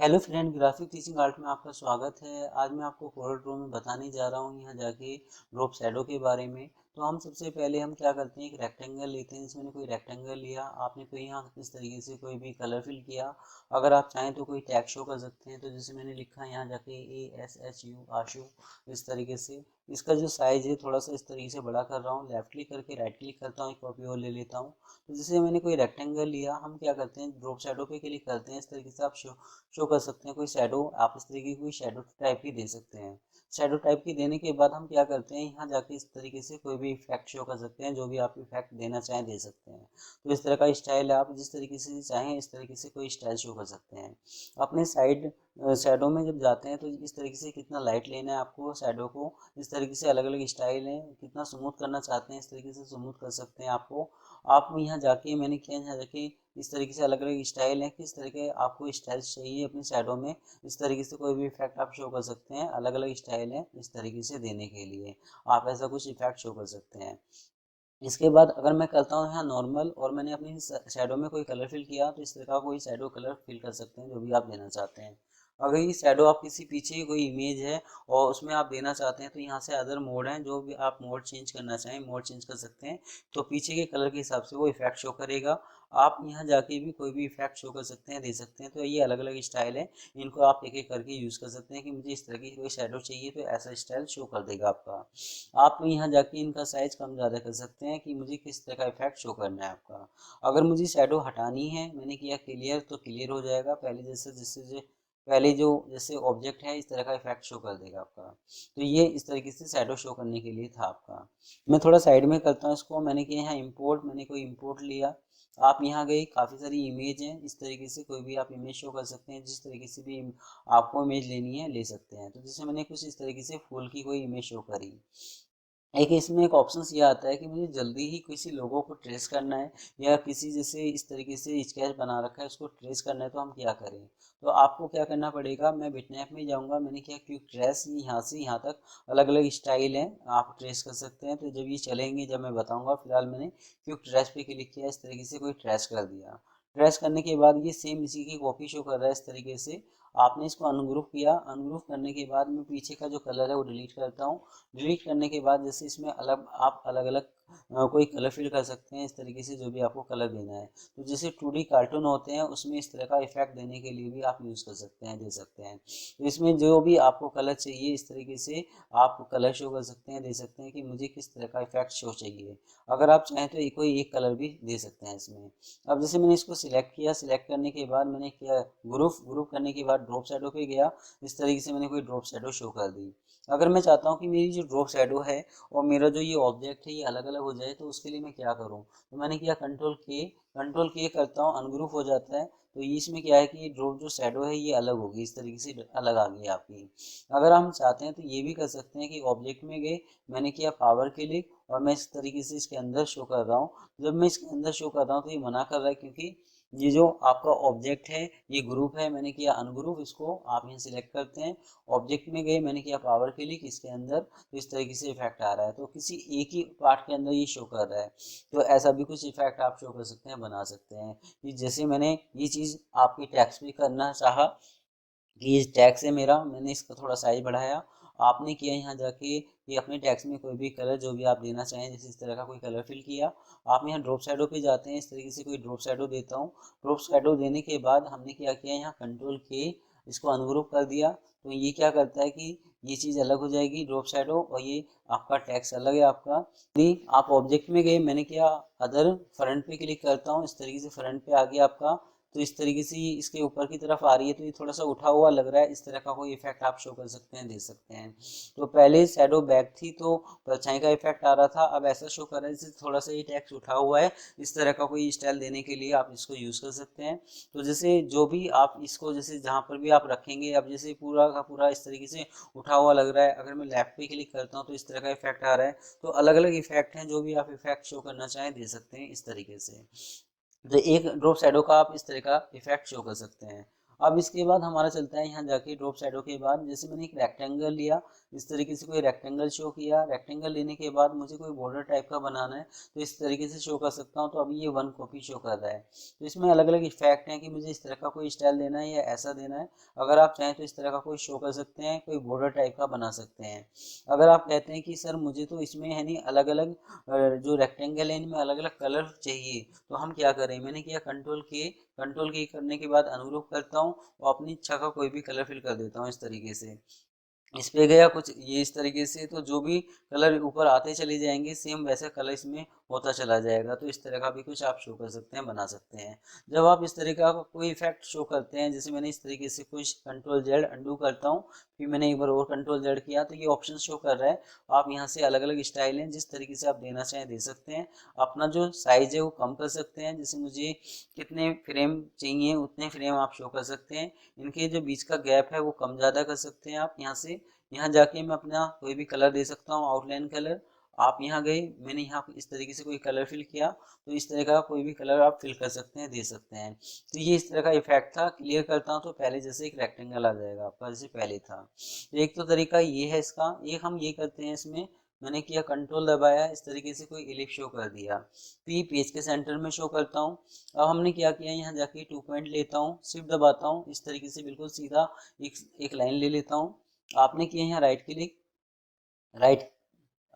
Hello friend, graphic teaching art में आपका स्वागत है। आज मैं आपको कोरल ड्रॉ में बताने जा रहा हूँ यहाँ जाके ड्रॉप शैडो के बारे में। तो हम सबसे पहले हम क्या करते हैं, एक रेक्टेंगल लेते हैं। इसमें मैंने कोई रेक्टेंगल लिया, आपने कोई यहाँ इस तरीके से कोई भी कलर फिल किया। अगर आप चाहें तो कोई टैग शो कर सकते हैं। तो जैसे मैंने लिखा है यहाँ जाके ASHU आशु, इस तरीके से। इसका जो साइज है थोड़ा सा इस तरीके से बड़ा कर रहा हूँ। लेफ्ट क्लिक करके राइट क्लिक करता हूँ, एक कॉपी और ले लेता हूँ। तो जैसे मैंने कोई रेक्टेंगल लिया, हम क्या करते हैं ड्रॉप शैडो पे क्लिक करते हैं। इस तरीके से आप शो कर सकते हैं कोई शेडो। आप इस तरीके की कोई शेडो टाइप की दे सकते हैं। शेडो टाइप की देने के बाद हम क्या करते हैं, यहाँ जाके इस तरीके से कोई भी इफेक्ट शो कर सकते हैं। जो भी आप इफेक्ट देना चाहें दे सकते हैं। तो इस तरह का स्टाइल आप जिस तरीके से चाहें इस तरीके से कोई स्टाइल शो कर सकते हैं। अपने साइड शेडो में जब जाते हैं तो इस तरीके से कितना लाइट लेना है आपको शेडो को, इस तरीके से अलग अलग स्टाइल है। कितना स्मूथ करना चाहते हैं इस तरीके से स्मूथ कर सकते हैं आपको। आप यहाँ जाके मैंने किया, यहाँ जाके इस तरीके से अलग अलग स्टाइल है। किस तरह के आपको स्टाइल्स चाहिए अपनी शैडो में, इस तरीके से कोई भी इफेक्ट आप शो कर सकते हैं। अलग अलग स्टाइल है इस तरीके से देने के लिए, आप ऐसा कुछ इफेक्ट शो कर सकते हैं। इसके बाद अगर मैं करता हूँ यहाँ नॉर्मल और मैंने अपनी शैडो में कोई कलर फिल किया, तो इस तरह का कोई शैडो कलर फिल कर सकते हैं जो भी आप देना चाहते हैं। अगर ये शैडो आप किसी पीछे की कोई इमेज है और उसमें आप देना चाहते हैं, तो यहाँ से अदर मोड है, जो भी आप मोड चेंज करना चाहें मोड चेंज कर सकते हैं। तो पीछे के कलर के हिसाब से वो इफेक्ट शो करेगा। आप यहाँ जाके भी कोई भी इफेक्ट शो कर सकते हैं, दे सकते हैं। तो ये अलग अलग स्टाइल है, इनको आप एक एक करके यूज़ कर सकते हैं कि मुझे इस तरह की कोई शैडो चाहिए तो ऐसा स्टाइल शो कर देगा आपका। आप यहाँ जाके इनका साइज कम ज़्यादा कर सकते हैं कि मुझे किस तरह का इफेक्ट शो करना है आपका। अगर मुझे शैडो हटानी है, मैंने किया क्लियर, तो क्लियर हो जाएगा। पहले जैसे जैसे जो पहले जो जैसे ऑब्जेक्ट है इस तरह का इफेक्ट शो कर देगा आपका। तो ये इस तरीके से शैडो शो करने के लिए था आपका। मैं थोड़ा साइड में करता हूँ इसको। मैंने किया यहाँ इम्पोर्ट, मैंने कोई इम्पोर्ट लिया। आप यहाँ गए, काफ़ी सारी इमेज हैं। इस तरीके से कोई भी आप इमेज शो कर सकते हैं। जिस तरीके से भी आपको इमेज लेनी है ले सकते हैं। तो जैसे मैंने कुछ इस तरीके से फूल की कोई इमेज शो करी। एक इसमें एक ऑप्शन ये आता है कि मुझे जल्दी ही किसी लोगों को ट्रेस करना है, या किसी जैसे इस तरीके से स्केच बना रखा है उसको ट्रेस करना है, तो हम क्या करें। तो आपको क्या करना पड़ेगा, मैं बिटमैप में जाऊंगा। मैंने क्या क्विक ट्रेस, यहाँ से यहाँ तक अलग अलग स्टाइल है, आप ट्रेस कर सकते हैं। तो जब ये चलेंगे जब मैं बताऊंगा। फिलहाल मैंने क्विक ट्रेस पे क्लिक किया, इस तरीके से कोई ट्रेस कर दिया। ट्रेस करने के बाद ये सेम इसी की कॉपी शो कर रहा है इस तरीके से। आपने इसको अनग्रुप किया। अनग्रुप करने के बाद मैं पीछे का जो कलर है वो डिलीट करता हूँ। डिलीट करने के बाद जैसे इसमें अलग आप अलग अलग कोई कलर फिल कर सकते हैं इस तरीके से, जो भी आपको कलर देना है। तो जैसे 2D कार्टून होते हैं उसमें इस तरह का इफेक्ट देने के लिए भी आप यूज़ कर सकते हैं, दे सकते हैं। तो इसमें जो भी आपको कलर चाहिए इस तरीके से आप कलर शो कर सकते हैं, दे सकते हैं कि मुझे किस तरह का इफेक्ट शो चाहिए। अगर आप चाहें तो कोई एक कलर भी दे सकते हैं इसमें। अब जैसे मैंने इसको सिलेक्ट किया, सिलेक्ट करने के बाद मैंने किया ग्रुप, ग्रुप करने के बाद ड्रॉप शैडो पे गया। इस तरीके से मैंने कोई ड्रॉप शैडो शो कर दी। अगर मैं चाहता हूँ कि मेरी जो ड्रॉप शैडो है और मेरा जो ये ऑब्जेक्ट है ये अलग अलग हो जाए, तो उसके लिए मैं क्या करूँ। तो मैंने किया कंट्रोल के करता हूँ, अनग्रुप हो जाता है। तो ये इसमें क्या है कि ये ड्रॉप जो शैडो है ये अलग होगी, इस तरीके से अलग आ गई आपकी। अगर हम चाहते हैं तो ये भी कर सकते हैं कि ऑब्जेक्ट में गए, मैंने किया पावर क्लिक, और मैं इस तरीके से इसके अंदर शो कर रहा हूँ। जब मैं इसके अंदर शो कर रहा हूँ तो ये मना कर रहा है, क्योंकि ये जो आपका ऑब्जेक्ट है ये ग्रुप है। मैंने किया अनग्रुप, इसको आप यहाँ सिलेक्ट करते हैं। ऑब्जेक्ट में गए, मैंने किया पावर क्लिक इसके अंदर, तो इस तरीके से इफेक्ट आ रहा है। तो किसी एक ही पार्ट के अंदर ये शो कर रहा है। तो ऐसा भी कुछ इफेक्ट आप शो कर सकते हैं, बना सकते हैं। कि जैसे मैंने ये चीज़ आपकी टैक्स में करना चाहा कि इस टैक्स है मेरा, मैंने इसका थोड़ा साइज बढ़ाया। आपने किया यहाँ जाके कि अपने टैक्स में कोई भी कलर जो भी आप देना चाहें, जैसे इस तरह का कोई कलर फिल किया। आप यहाँ ड्रॉप शैडो पे जाते हैं, इस तरीके से कोई ड्रॉप शैडो देता हूँ। ड्रॉप शैडो देने के बाद हमने क्या किया, यहाँ कंट्रोल के इसको अनग्रुप कर दिया। तो ये क्या करता है कि ये चीज़ अलग हो जाएगी ड्रॉप शैडो, और ये आपका टैक्स अलग है आपका। यदि आप ऑब्जेक्ट में गए, मैंने किया अदर, फ्रंट पे क्लिक करता हूँ, इस तरीके से फ्रंट पे आ गया आपका। तो इस तरीके से ये इसके ऊपर की तरफ आ रही है, तो ये थोड़ा सा उठा हुआ लग रहा है। इस तरह का कोई इफेक्ट आप शो कर सकते हैं, दे सकते हैं। तो पहले शैडो बैक थी तो परछाई का इफेक्ट आ रहा था, अब ऐसा शो कर रहा है जैसे थोड़ा सा ये टेक्स्ट उठा हुआ है। इस तरह का कोई स्टाइल देने के लिए आप इसको यूज़ कर सकते हैं। तो जैसे जो भी आप इसको जैसे जहाँ पर भी आप रखेंगे, अब जैसे पूरा का पूरा इस तरीके से उठा हुआ लग रहा है। अगर मैं लेफ्ट पे क्लिक करता हूँ तो इस तरह का इफेक्ट आ रहा है। तो अलग अलग इफेक्ट हैं, जो भी आप इफेक्ट शो करना चाहें दे सकते हैं इस तरीके से। तो एक ड्रॉप शैडो का आप इस तरह का इफेक्ट शो कर सकते हैं। अब इसके बाद हमारा चलता है यहाँ जाके ड्रॉप शैडो के बाद, जैसे मैंने एक रेक्टेंगल लिया, इस तरीके से कोई रेक्टेंगल शो किया, रेक्टेंगल लेने के बाद मुझे कोई बॉर्डर टाइप का बनाना है तो इस तरीके से शो कर सकता हूँ। तो अभी ये वन कॉपी शो कर रहा है। तो इसमें अलग अलग इफेक्ट हैं कि मुझे इस तरह का कोई स्टाइल देना है या ऐसा देना है। अगर आप चाहें तो इस तरह का कोई शो कर सकते हैं, कोई बॉर्डर टाइप का बना सकते हैं। अगर आप कहते हैं कि सर मुझे तो इसमें है नहीं अलग अलग जो रेक्टेंगल है इनमें अलग अलग कलर चाहिए, तो हम क्या करें, मैंने किया कंट्रोल के करने के बाद अनुरूप करता हूँ और अपनी इच्छा का कोई भी कलर फिल कर देता हूँ इस तरीके से। इस पे गया कुछ ये इस तरीके से, तो जो भी कलर ऊपर आते चले जाएंगे सेम वैसा कलर इसमें होता चला जाएगा। तो इस तरह का भी कुछ आप शो कर सकते हैं, बना सकते हैं। जब आप इस तरीके का कोई इफेक्ट शो करते हैं, जैसे मैंने इस तरीके से कुछ कंट्रोल जेड अंडू करता हूँ, फिर मैंने एक बार और कंट्रोल जेड किया तो ये ऑप्शन शो कर रहा है। आप यहाँ से अलग अलग स्टाइल हैं जिस तरीके से आप देना चाहें दे सकते हैं। अपना जो साइज है वो कम कर सकते हैं, जैसे मुझे कितने फ्रेम चाहिए उतने फ्रेम आप शो कर सकते हैं। इनके जो बीच का गैप है वो कम ज़्यादा कर सकते हैं आप यहाँ से। यहाँ जाके मैं अपना कोई भी कलर दे सकता हूँ, आउटलाइन कलर। आप यहाँ गए, मैंने यहाँ इस तरीके से कोई कलर फिल किया, तो इस तरह का कोई भी कलर आप फिल कर सकते हैं, दे सकते हैं। तो ये इस तरह का इफेक्ट था। क्लियर करता हूँ तो पहले जैसे एक रेक्टेंगल आ जाएगा आपका, जैसे पहले था। तो एक तो तरीका ये है इसका। एक हम ये करते हैं इसमें, मैंने किया कंट्रोल दबाया, इस तरीके से कोई इलिप्स शो कर दिया, तो ये पेज के सेंटर में शो करता हूँ। अब हमने क्या किया, यहाँ जाके 2 पॉइंट लेता हूँ, शिफ्ट दबाता हूँ, इस तरीके से बिल्कुल सीधा एक लाइन ले लेता हूँ। आपने किया यहाँ राइट क्लिक, राइट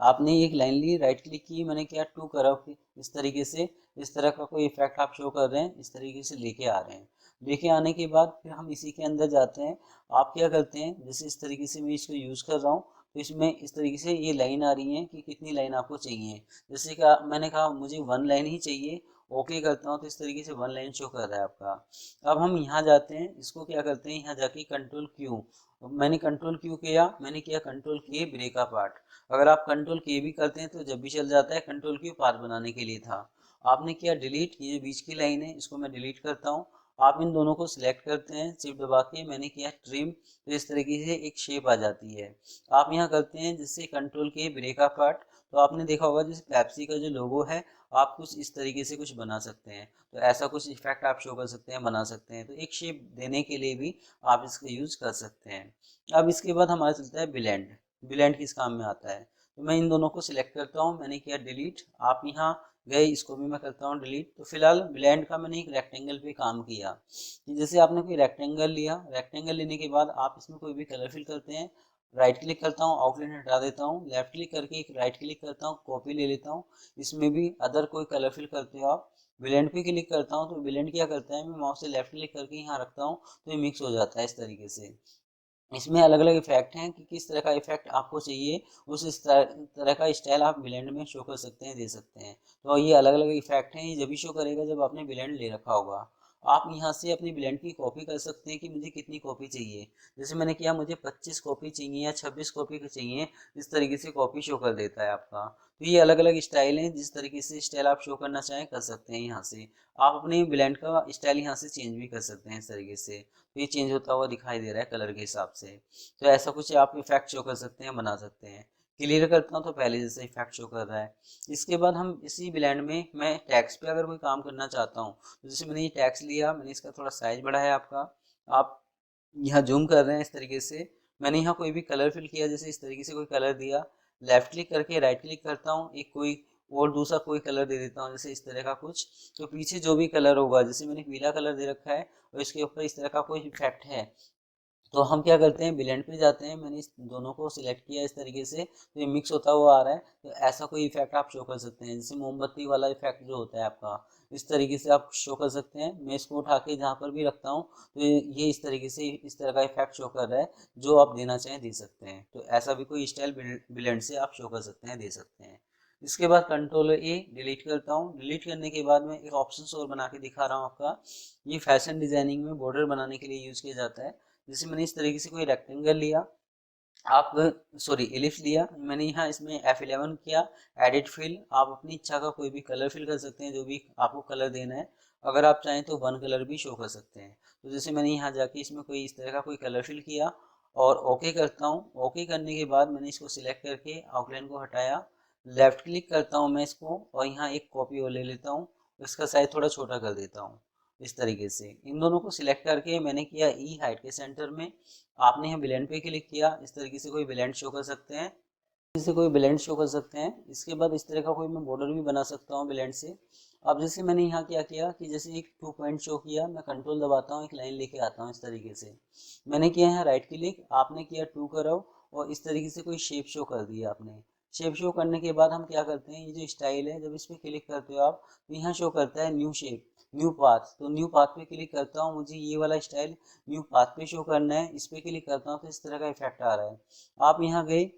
आपने एक लाइन ली, राइट क्लिक की, मैंने किया टू कर्व, इस तरीके से इस तरह का कोई इफेक्ट आप शो कर रहे हैं, इस तरीके से लेके आ रहे हैं। लेके आने के बाद फिर हम इसी के अंदर जाते हैं। आप क्या करते हैं, जैसे इस तरीके से मैं इसको यूज़ कर रहा हूँ, तो इसमें इस तरीके से ये लाइन आ रही है कि कितनी लाइन आपको चाहिए। जैसे कि मैंने कहा मुझे 1 लाइन ही चाहिए, ओके करता हूँ तो इस तरीके से 1 लाइन शो कर रहा है आपका। अब हम यहाँ जाते हैं, इसको क्या करते हैं, यहाँ जाके कंट्रोल क्यू, मैंने कंट्रोल क्यू किया, मैंने किया कंट्रोल के ब्रेक का पार्ट। अगर आप कंट्रोल के भी करते हैं तो जब भी चल जाता है, कंट्रोल क्यू पाथ बनाने के लिए था। आपने किया डिलीट, ये बीच की लाइन है इसको मैं डिलीट करता हूँ। आप इन दोनों को सिलेक्ट करते हैं शिफ्ट दबा के, मैंने किया ट्रिम, तो इस तरीके से एक शेप आ जाती है। आप यहाँ करते हैं जिससे कंट्रोल के ब्रेक पार्ट, तो आपने देखा होगा जैसे पेप्सी का जो लोगो है, आप कुछ इस तरीके से कुछ बना सकते हैं। तो ऐसा कुछ इफेक्ट आप शो कर सकते हैं, बना सकते हैं। तो एक शेप देने के लिए भी आप इसका यूज कर सकते हैं। अब इसके बाद हमारा चलता है ब्लेंड। ब्लेंड किस काम में आता है, तो मैं इन दोनों को सिलेक्ट करता हूँ, मैंने किया डिलीट, आप यहाँ गए, इसको भी मैं करता हूँ डिलीट। तो फिलहाल ब्लेंड का मैंने एक रेक्टेंगल पे काम किया कि जैसे आपने कोई रेक्टेंगल लिया, रेक्टेंगल लेने के बाद आप इसमें कोई भी कलर फिल करते हैं। राइट क्लिक करता हूँ, आउटलाइन हटा देता हूँ, लेफ्ट क्लिक करके एक राइट क्लिक करता हूँ, कॉपी ले लेता हूँ, इसमें भी अदर कोई कलर फिल करते हो आप। ब्लेंड पे क्लिक करता हूँ, तो ब्लेंड क्या करता है, मैं माउस से लेफ्ट क्लिक करके यहाँ रखता हूँ तो ये मिक्स हो जाता है इस तरीके से। इसमें अलग अलग इफेक्ट हैं कि किस तरह का इफेक्ट आपको चाहिए, उस इस तरह का स्टाइल आप ब्लेंड में शो कर सकते हैं, दे सकते हैं। तो ये अलग अलग इफेक्ट हैं, ये जब भी शो करेगा जब आपने ब्लेंड ले रखा होगा। आप यहाँ से अपनी ब्लेंड की कॉपी कर सकते हैं कि मुझे कितनी कॉपी चाहिए। जैसे मैंने किया मुझे 25 कॉपी चाहिए या 26 कॉपी चाहिए, इस तरीके से कॉपी शो कर देता है आपका। तो ये अलग अलग स्टाइल हैं, जिस तरीके से स्टाइल आप शो करना चाहें कर सकते हैं। यहाँ से आप अपने ब्लेंड का स्टाइल यहाँ से चेंज भी कर सकते हैं इस तरीके से। तो ये चेंज होता हुआ दिखाई दे रहा है कलर के हिसाब से। तो ऐसा कुछ आप इफेक्ट शो कर सकते हैं, बना सकते हैं। क्लियर करता हूँ तो पहले जैसे इफेक्ट शो कर रहा है। इसके बाद हम इसी ब्लेंड में मैं टैक्स पे अगर कोई काम करना चाहता हूँ, तो जैसे मैंने ये टैक्स लिया, मैंने इसका थोड़ा साइज बढ़ाया आपका। आप यहाँ जूम कर रहे हैं इस तरीके से, मैंने यहाँ कोई भी कलर फिल किया, जैसे इस तरीके से कोई कलर दिया, लेफ्ट क्लिक करके राइट क्लिक करता हूँ, एक कोई और दूसरा कोई कलर दे देता हूँ, जैसे इस तरह का कुछ। तो पीछे जो भी कलर होगा, जैसे मैंने पीला कलर दे रखा है और इसके ऊपर इस तरह का कोई इफेक्ट है, तो हम क्या करते हैं ब्लेंड पे जाते हैं, मैंने इस दोनों को सिलेक्ट किया इस तरीके से, तो ये मिक्स होता हुआ आ रहा है। तो ऐसा कोई इफेक्ट आप शो कर सकते हैं, जैसे मोमबत्ती वाला इफेक्ट जो होता है आपका, इस तरीके से आप शो कर सकते हैं। मैं इसको उठा के जहाँ पर भी रखता हूँ तो ये इस तरीके से इस तरह का इफेक्ट शो कर रहा है, जो आप देना चाहें दे सकते हैं। तो ऐसा भी कोई स्टाइल ब्लेंड से आप शो कर सकते हैं, दे सकते हैं। इसके बाद कंट्रोल ए डिलीट करता हूँ। डिलीट करने के बाद मैं एक ऑप्शन और बना के दिखा रहा हूँ आपका। ये फैशन डिजाइनिंग में बॉर्डर बनाने के लिए यूज किया जाता है। जैसे मैंने इस तरीके से कोई रेक्टेंगल लिया, आप सॉरी एलिप्स लिया, मैंने यहाँ इसमें F11 किया, एडिट फिल, आप अपनी इच्छा का कोई भी कलर फिल कर सकते हैं, जो भी आपको कलर देना है। अगर आप चाहें तो वन कलर भी शो कर सकते हैं। तो जैसे मैंने यहाँ जाके इसमें कोई इस तरह का कोई कलर फिल किया और ओके करता हूँ। ओके करने के बाद मैंने इसको सिलेक्ट करके आउटलाइन को हटाया, लेफ्ट क्लिक करता हूँ मैं इसको और यहाँ एक कॉपी और ले लेता हूँ, इसका साइज थोड़ा छोटा कर देता हूँ। इस तरीके से इन दोनों को सिलेक्ट करके मैंने किया ई हाइट के सेंटर में। आपने यहाँ ब्लेंड पे क्लिक किया, इस तरीके से कोई ब्लेंड शो कर सकते हैं, से कोई ब्लेंड शो कर सकते हैं। इसके बाद इस तरह का कोई मैं बॉर्डर भी बना सकता हूँ ब्लेंड से। अब जैसे मैंने यहाँ क्या किया कि जैसे एक 2 पॉइंट शो किया, मैं कंट्रोल दबाता हूँ, एक लाइन लेके आता हूँ इस तरीके से। मैंने किया है राइट क्लिक, आपने किया 2 करो और इस तरीके से कोई शेप शो कर दिया आपने। शेप शो करने के बाद हम क्या करते हैं, ये जो स्टाइल है जब इस पर क्लिक करते हो आप तो यहाँ शो करता है न्यू शेप, न्यू पाथ। तो न्यू पाथ पे क्लिक करता हूँ, मुझे ये वाला स्टाइल न्यू पाथ पे शो करना है, इस पे क्लिक करता हूँ तो इस तरह का इफेक्ट आ रहा है। आप यहाँ गए,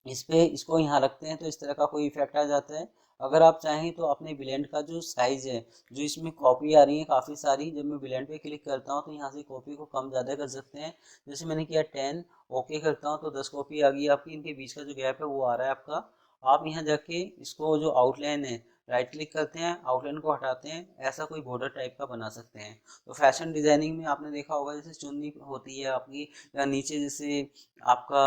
इस पे इसको यहाँ रखते हैं तो इस तरह का कोई इफेक्ट आ जाता है। अगर आप चाहें तो अपने ब्लेंड का जो साइज है, जो इसमें कॉपी आ रही है काफ़ी सारी, जब मैं ब्लेंड पे क्लिक करता हूँ तो यहाँ से कॉपी को कम ज़्यादा कर सकते हैं। जैसे मैंने किया 10, ओके करता हूँ तो 10 कॉपी आ गई आपकी। इनके बीच का जो गैप है वो आ रहा है आपका। आप यहाँ जाके इसको जो आउटलाइन है राइट क्लिक करते हैं, आउटलाइन को हटाते हैं, ऐसा कोई बॉर्डर टाइप का बना सकते हैं। तो फैशन डिजाइनिंग में आपने देखा होगा जैसे चुन्नी होती है आपकी, या नीचे जैसे आपका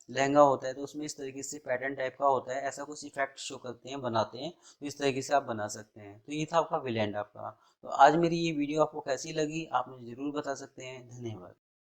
लहंगा होता है तो उसमें इस तरीके से पैटर्न टाइप का होता है, ऐसा कुछ इफेक्ट शो करते हैं, बनाते हैं। तो इस तरीके से आप बना सकते हैं। तो ये था आपका ब्लेंड आपका। तो आज मेरी ये वीडियो आपको कैसी लगी आप मुझे ज़रूर बता सकते हैं। धन्यवाद।